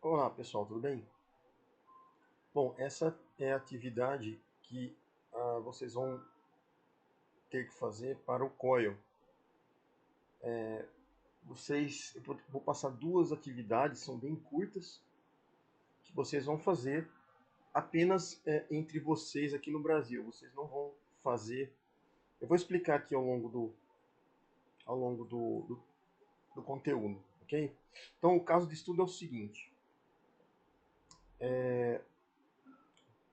Olá pessoal, tudo bem? Bom, essa é a atividade que vocês vão ter que fazer para o COIL. Eu vou passar duas atividades, são bem curtas, que vocês vão fazer apenas entre vocês aqui no Brasil. Vocês não vão fazer. Eu vou explicar aqui ao longo do conteúdo, ok? Então, o caso de estudo é o seguinte: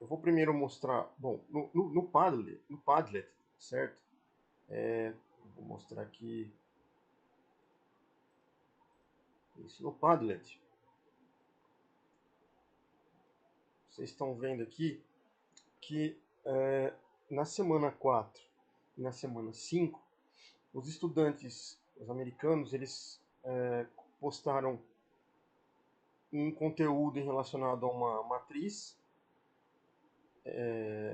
eu vou primeiro mostrar, bom, no Padlet, certo? Vou mostrar aqui isso no Padlet. Vocês estão vendo aqui que na semana 4 e na semana 5, os estudantes, os americanos, eles postaram um conteúdo relacionado a uma matriz,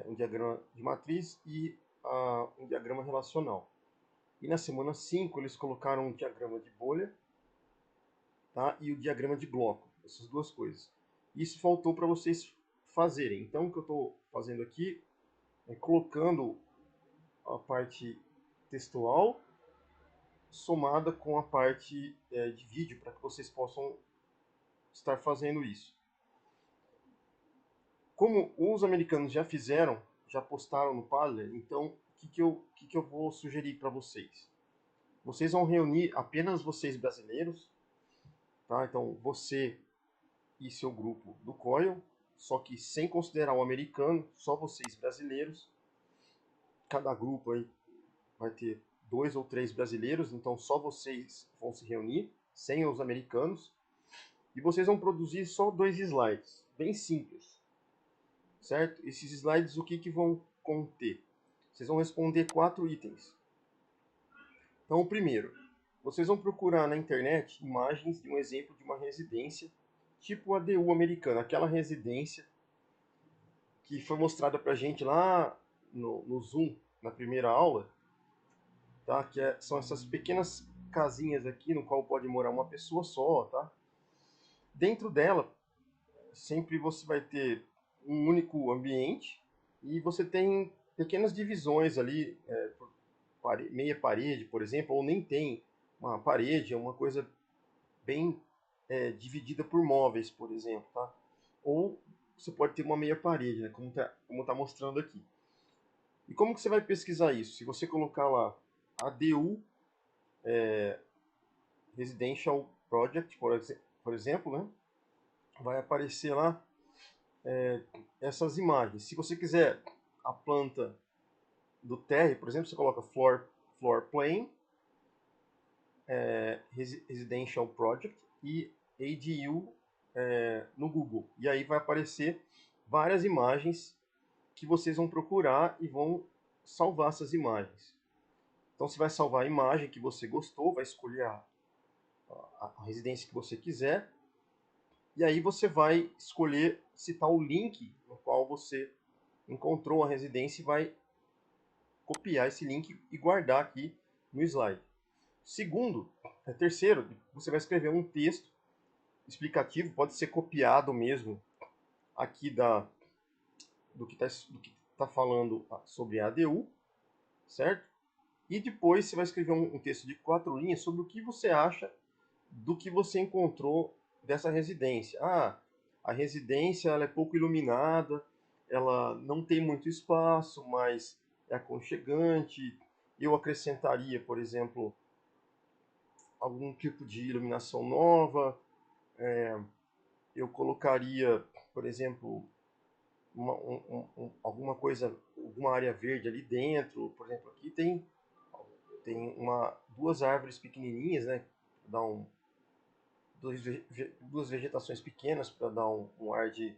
um diagrama de matriz e um diagrama relacional. E na semana 5 eles colocaram um diagrama de bolha, tá? E o diagrama de bloco, essas duas coisas. Isso faltou para vocês fazerem. Então o que eu estou fazendo aqui é colocando a parte textual somada com a parte de vídeo para que vocês possam estar fazendo isso. Como os americanos já fizeram, já postaram no Padlet, então o que eu vou sugerir para vocês? Vocês vão reunir apenas vocês brasileiros, tá? Então você e seu grupo do COIL, só que sem considerar o americano, só vocês brasileiros. Cada grupo aí vai ter 2 ou 3 brasileiros, então só vocês vão se reunir, sem os americanos. E vocês vão produzir só 2 slides, bem simples, certo? Esses slides o que vão conter? Vocês vão responder 4 itens. Então, o primeiro, vocês vão procurar na internet imagens de um exemplo de uma residência, tipo a DU americana, aquela residência que foi mostrada pra gente lá no Zoom, na primeira aula, tá? São essas pequenas casinhas aqui, no qual pode morar uma pessoa só, tá? Dentro dela, sempre você vai ter um único ambiente e você tem pequenas divisões ali, por meia parede, por exemplo, ou nem tem uma parede, é uma coisa bem dividida por móveis, por exemplo, tá? Ou você pode ter uma meia parede, né, como tá mostrando aqui. E como que você vai pesquisar isso? Se você colocar lá ADU Residential Project, por exemplo, né, vai aparecer lá essas imagens. Se você quiser a planta do térreo, por exemplo, você coloca floor plan, residential project e ADU no Google. E aí vai aparecer várias imagens que vocês vão procurar e vão salvar essas imagens. Então você vai salvar a imagem que você gostou, vai escolher a residência que você quiser, e aí você vai escolher citar o link no qual você encontrou a residência e vai copiar esse link e guardar aqui no slide. Terceiro, você vai escrever um texto explicativo, pode ser copiado mesmo aqui do que está falando sobre a ADU, certo? E depois você vai escrever um texto de 4 linhas sobre o que você acha do que você encontrou dessa residência. A residência ela é pouco iluminada, ela não tem muito espaço, mas é aconchegante. Eu acrescentaria, por exemplo, algum tipo de iluminação nova. Eu colocaria, por exemplo, alguma coisa, alguma área verde ali dentro. Por exemplo, aqui tem duas árvores pequenininhas, né? Dá duas vegetações pequenas para dar um ar de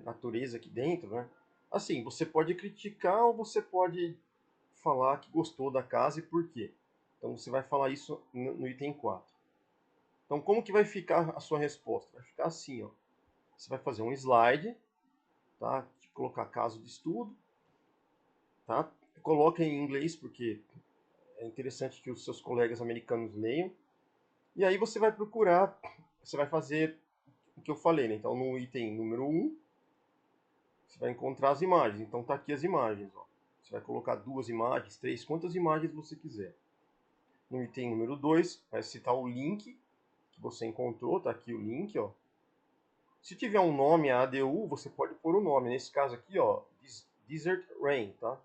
natureza aqui dentro, né? Assim, você pode criticar ou você pode falar que gostou da casa e por quê. Então você vai falar isso no item 4. Então como que vai ficar a sua resposta? Vai ficar assim, ó. Você vai fazer um slide, tá? De colocar caso de estudo, tá? Coloca em inglês porque é interessante que os seus colegas americanos leiam. E aí você vai procurar, você vai fazer o que eu falei, né? Então, no item número 1, você vai encontrar as imagens. Então, tá aqui as imagens, ó. Você vai colocar 2 imagens, 3, quantas imagens você quiser. No item número 2, vai citar o link que você encontrou, tá aqui o link, ó. Se tiver um nome, a ADU, você pode pôr o nome. Nesse caso aqui, ó, Desert Rain, tá?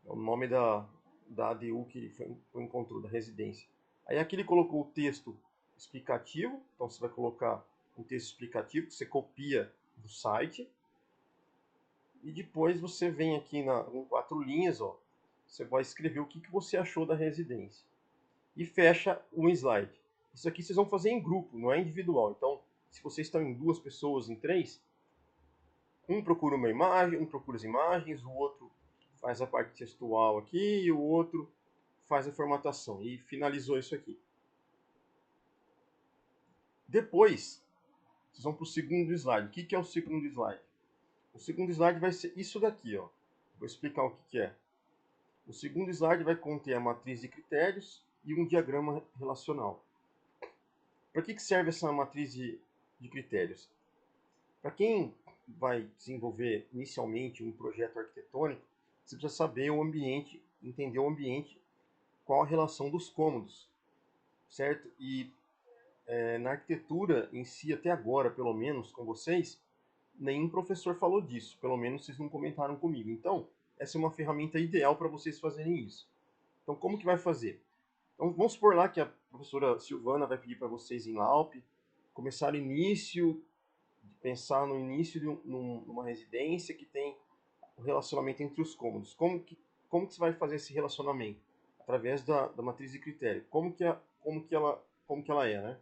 É o nome da ADU que foi encontrou, da residência. Aí aqui ele colocou o texto explicativo, então você vai colocar um texto explicativo que você copia do site. E depois você vem aqui em 4 linhas, ó, você vai escrever o que você achou da residência. E fecha um slide. Isso aqui vocês vão fazer em grupo, não é individual. Então, se vocês estão em 2 pessoas, em 3, um procura uma imagem, um procura as imagens, o outro faz a parte textual aqui e o outro faz a formatação. E finalizou isso aqui. Depois, vocês vão para o segundo slide. O que é o segundo slide? O segundo slide vai ser isso daqui, ó. Vou explicar o que é. O segundo slide vai conter a matriz de critérios e um diagrama relacional. Para que serve essa matriz de critérios? Para quem vai desenvolver inicialmente um projeto arquitetônico, você precisa saber o ambiente, entender o ambiente, qual a relação dos cômodos, certo? E na arquitetura em si, até agora, pelo menos com vocês, nenhum professor falou disso, pelo menos vocês não comentaram comigo. Então, essa é uma ferramenta ideal para vocês fazerem isso. Então, como que vai fazer? Então, vamos supor lá que a professora Silvana vai pedir para vocês em LAUP começar o início, pensar no início de uma residência que tem o relacionamento entre os cômodos. Como que você vai fazer esse relacionamento? Através da matriz de critério. Como que ela é, né?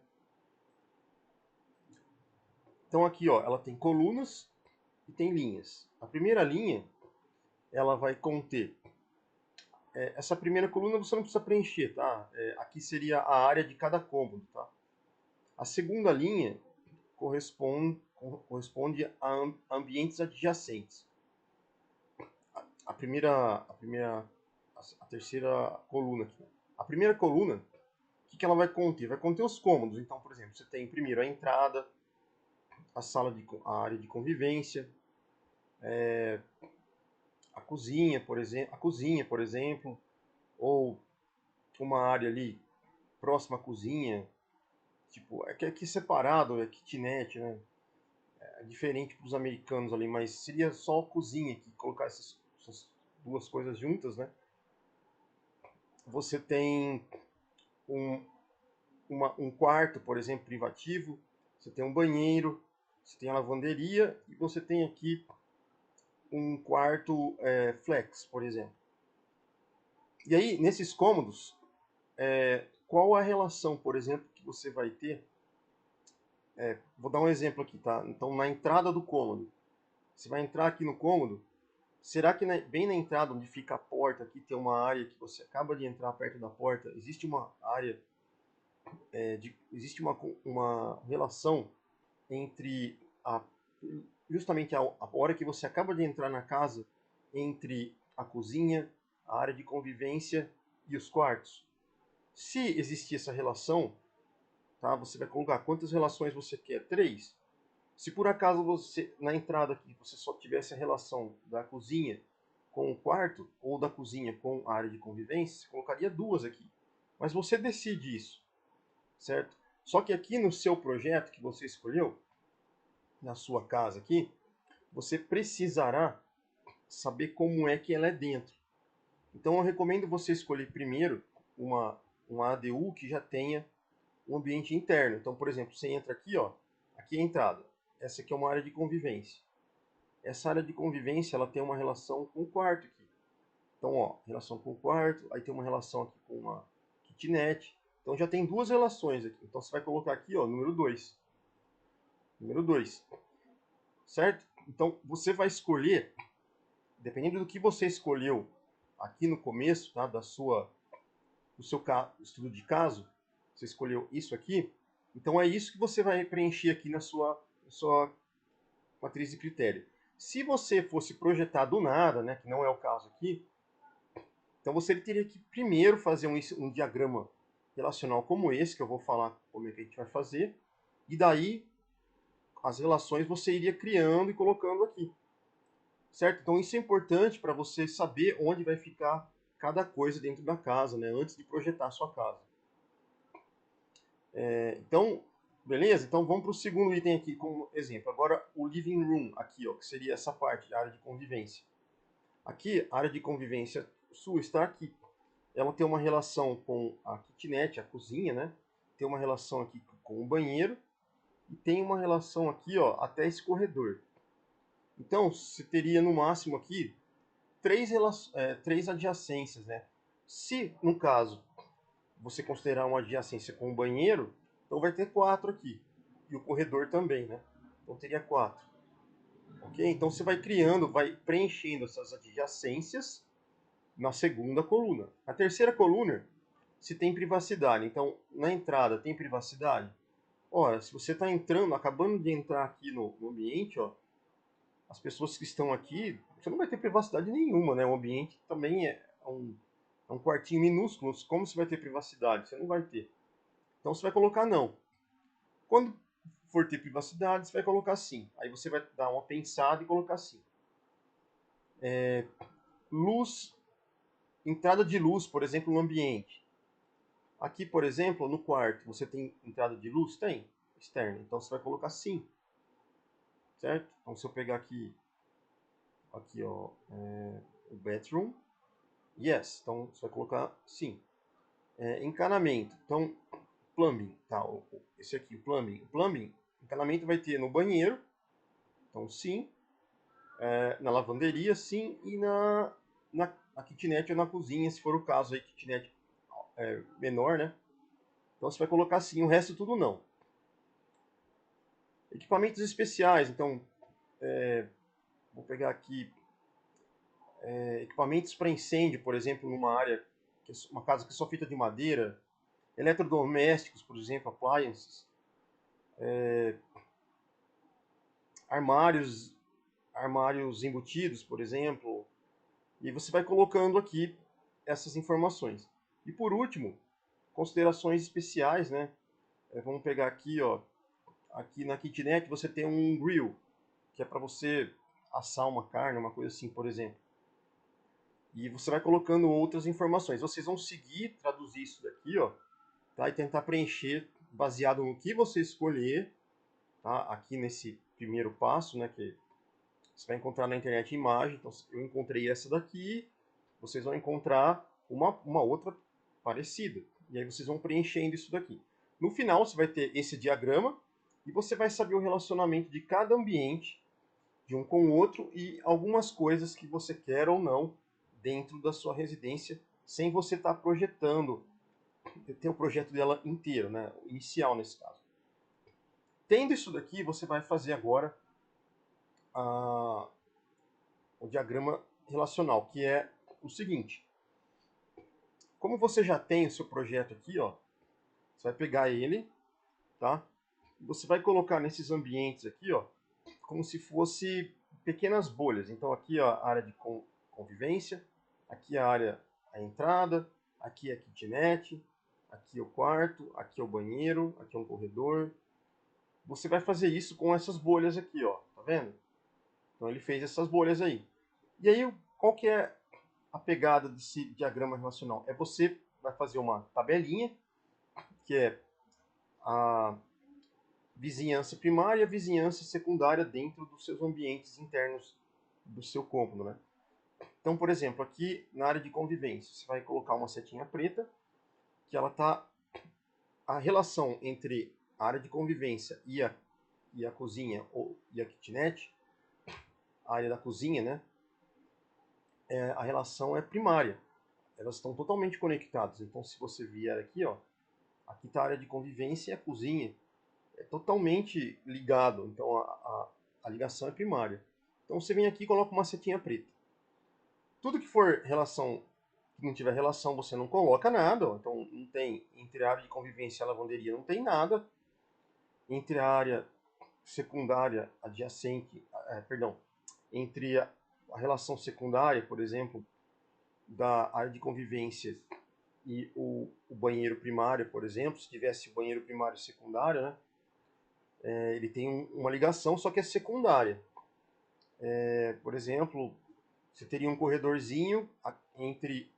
Então aqui, ó, ela tem colunas e tem linhas. A primeira linha, ela vai conter essa primeira coluna você não precisa preencher, tá? Aqui seria a área de cada cômodo, tá? A segunda linha corresponde a ambientes adjacentes. A terceira coluna aqui. A primeira coluna, o que ela vai conter? Vai conter os cômodos. Então, por exemplo, você tem primeiro a entrada, a área de convivência, a cozinha, por exemplo, ou uma área ali próxima à cozinha, tipo, é que aqui separado, é kitnet, né? É diferente para os americanos ali, mas seria só a cozinha aqui, colocar essas duas coisas juntas, né? Você tem um, um quarto, por exemplo, privativo, você tem um banheiro, você tem a lavanderia e você tem aqui um quarto flex, por exemplo. E aí, nesses cômodos, qual a relação, por exemplo, que você vai ter? Vou dar um exemplo aqui, tá? Então, na entrada do cômodo, você vai entrar aqui no cômodo, será que bem na entrada, onde fica a porta, aqui tem uma área que você acaba de entrar perto da porta, existe uma área, existe uma relação entre justamente a hora que você acaba de entrar na casa, entre a cozinha, a área de convivência e os quartos? Se existir essa relação, tá, você vai colocar quantas relações você quer? 3. Se por acaso você, na entrada aqui, você só tivesse a relação da cozinha com o quarto, ou da cozinha com a área de convivência, você colocaria 2 aqui. Mas você decide isso, certo? Só que aqui no seu projeto que você escolheu, na sua casa aqui, você precisará saber como é que ela é dentro. Então eu recomendo você escolher primeiro uma ADU que já tenha um ambiente interno. Então, por exemplo, você entra aqui, ó, aqui é a entrada. Essa aqui é uma área de convivência. Essa área de convivência, ela tem uma relação com o quarto aqui. Então, ó, relação com o quarto, aí tem uma relação aqui com uma kitnet. Então já tem 2 relações aqui. Então você vai colocar aqui, ó, número 2. Número 2. Certo? Então você vai escolher, dependendo do que você escolheu aqui no começo, tá, do seu estudo de caso, você escolheu isso aqui, então é isso que você vai preencher aqui na sua matriz de critério. Se você fosse projetar do nada, né, que não é o caso aqui, então você teria que primeiro fazer um diagrama relacional como esse, que eu vou falar como é que a gente vai fazer, e daí as relações você iria criando e colocando aqui, certo? Então isso é importante para você saber onde vai ficar cada coisa dentro da casa, né? Antes de projetar a sua casa. Então, beleza? Então vamos para o segundo item aqui como exemplo. Agora o living room aqui, ó, que seria essa parte, a área de convivência. Aqui, a área de convivência sua está aqui. Ela tem uma relação com a kitnet, a cozinha, né? Tem uma relação aqui com o banheiro e tem uma relação aqui, ó, até esse corredor. Então, você teria no máximo aqui três adjacências, né? Se, no caso, você considerar uma adjacência com o banheiro, então vai ter 4 aqui. E o corredor também, né? Então teria 4. Ok? Então você vai criando, vai preenchendo essas adjacências na segunda coluna. A terceira coluna, se tem privacidade. Então, na entrada tem privacidade? Ora, se você está entrando, acabando de entrar aqui no ambiente, ó, as pessoas que estão aqui, você não vai ter privacidade nenhuma, né? O ambiente também é um quartinho minúsculo. Como você vai ter privacidade? Você não vai ter. Então você vai colocar não. Quando for ter privacidade, você vai colocar sim. Aí você vai dar uma pensada e colocar sim. Luz, entrada de luz, por exemplo, no ambiente. Aqui, por exemplo, no quarto, você tem entrada de luz? Tem, externa. Então você vai colocar sim, certo? Então se eu pegar aqui ó, o bathroom, yes. Então você vai colocar sim. Encanamento, então plumbing, tá? Esse aqui, o plumbing. O plumbing, encanamento vai ter no banheiro, então sim. Na lavanderia, sim. E na kitnet ou na cozinha, se for o caso aí, kitnet menor, né? Então você vai colocar sim, o resto tudo não. Equipamentos especiais, então, vou pegar aqui equipamentos para incêndio, por exemplo, numa área, uma casa que é só feita de madeira, eletrodomésticos, por exemplo, appliances, armários, armários embutidos, por exemplo, e você vai colocando aqui essas informações. E por último, considerações especiais, né? Vamos pegar aqui, ó, aqui na kitnet você tem um grill, que é para você assar uma carne, uma coisa assim, por exemplo. E você vai colocando outras informações. Vocês vão seguir, traduzir isso daqui, ó, tá? E tentar preencher baseado no que você escolher, tá? Aqui nesse primeiro passo, né, que você vai encontrar na internet imagem. Então, eu encontrei essa daqui, vocês vão encontrar uma outra parecida. E aí vocês vão preenchendo isso daqui. No final, você vai ter esse diagrama e você vai saber o relacionamento de cada ambiente, de um com o outro, e algumas coisas que você quer ou não dentro da sua residência, sem você estar projetando, ter o projeto dela inteiro, né? Inicial nesse caso. Tendo isso daqui, você vai fazer agora o diagrama relacional, que é o seguinte. Como você já tem o seu projeto aqui, ó, você vai pegar ele, tá? Você vai colocar nesses ambientes aqui, ó, como se fosse pequenas bolhas. Então aqui, ó, a área de convivência, aqui a área, a entrada, aqui a kitnet, aqui o quarto, aqui é o banheiro, aqui é um corredor. Você vai fazer isso com essas bolhas aqui, ó, tá vendo? Então ele fez essas bolhas aí. E aí, qual que é a pegada desse diagrama relacional? Você vai fazer uma tabelinha, que é a vizinhança primária e a vizinhança secundária dentro dos seus ambientes internos do seu cômodo, né? Então, por exemplo, aqui na área de convivência, você vai colocar uma setinha preta, que ela tá a relação entre a área de convivência e a cozinha e a kitnet, a área da cozinha, né? A relação é primária. Elas estão totalmente conectadas. Então, se você vier aqui, ó, aqui está a área de convivência e a cozinha. É totalmente ligado. Então, a ligação é primária. Então, você vem aqui e coloca uma setinha preta. Tudo que for relação, que não tiver relação, você não coloca nada. Ó. Então, não tem, entre a área de convivência e a lavanderia, não tem nada. Entre a área secundária adjacente, perdão, entre a relação secundária, por exemplo, da área de convivência e o banheiro primário, por exemplo, se tivesse o banheiro primário e secundário, né? ele tem uma ligação, só que é secundária. Por exemplo, você teria um corredorzinho entre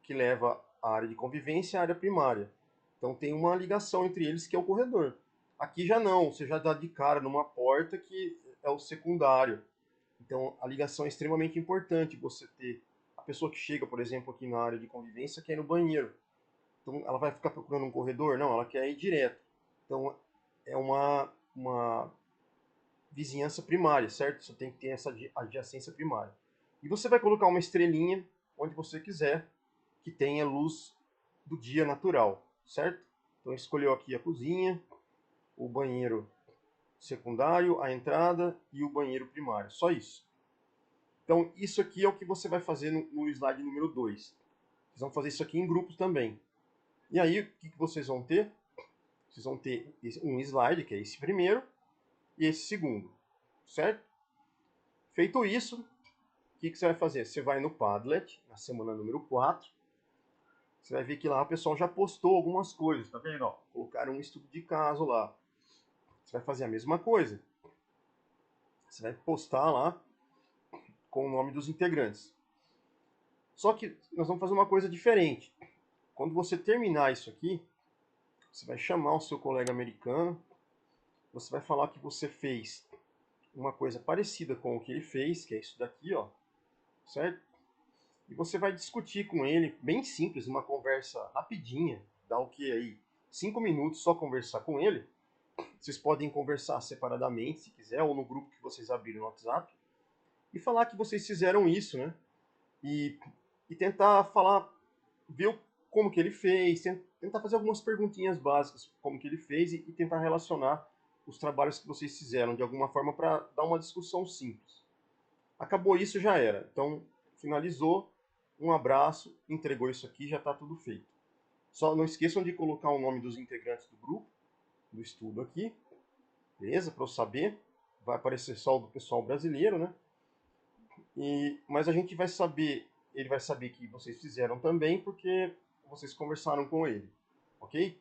que leva a área de convivência e a área primária. Então tem uma ligação entre eles que é o corredor. Aqui já não, você já dá de cara numa porta que é o secundário. Então a ligação é extremamente importante você ter a pessoa que chega, por exemplo, aqui na área de convivência quer ir no banheiro. Então ela vai ficar procurando um corredor? Não, ela quer ir direto. Então é uma vizinhança primária, certo? Você tem que ter essa adjacência primária. E você vai colocar uma estrelinha onde você quiser que tenha luz do dia natural, certo? Então escolheu aqui a cozinha, o banheiro secundário, a entrada e o banheiro primário. Só isso. Então isso aqui é o que você vai fazer no slide número 2. Vocês vão fazer isso aqui em grupos também. E aí o que vocês vão ter? Vocês vão ter um slide, que é esse primeiro, e esse segundo, certo? Feito isso, o que você vai fazer? Você vai no Padlet, na semana número 4, você vai ver que lá o pessoal já postou algumas coisas, tá vendo? Ó, colocaram um estudo de caso lá. Você vai fazer a mesma coisa. Você vai postar lá com o nome dos integrantes. Só que nós vamos fazer uma coisa diferente. Quando você terminar isso aqui, você vai chamar o seu colega americano, você vai falar que você fez uma coisa parecida com o que ele fez, que é isso daqui, ó, certo? E você vai discutir com ele, bem simples, uma conversa rapidinha, dá o que aí? 5 minutos só conversar com ele. Vocês podem conversar separadamente, se quiser, ou no grupo que vocês abriram no WhatsApp, e falar que vocês fizeram isso, né? E, e tentar falar, ver como que ele fez, tentar fazer algumas perguntinhas básicas, como que ele fez, e tentar relacionar os trabalhos que vocês fizeram de alguma forma para dar uma discussão simples. Acabou isso, já era. Então, finalizou, um abraço, entregou isso aqui, já está tudo feito. Só não esqueçam de colocar o nome dos integrantes do grupo, do estudo aqui, beleza? Para eu saber. Vai aparecer só o do pessoal brasileiro, né? Mas a gente vai saber, ele vai saber que vocês fizeram também, porque vocês conversaram com ele, ok?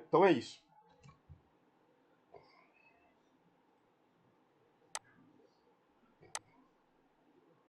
Então é isso.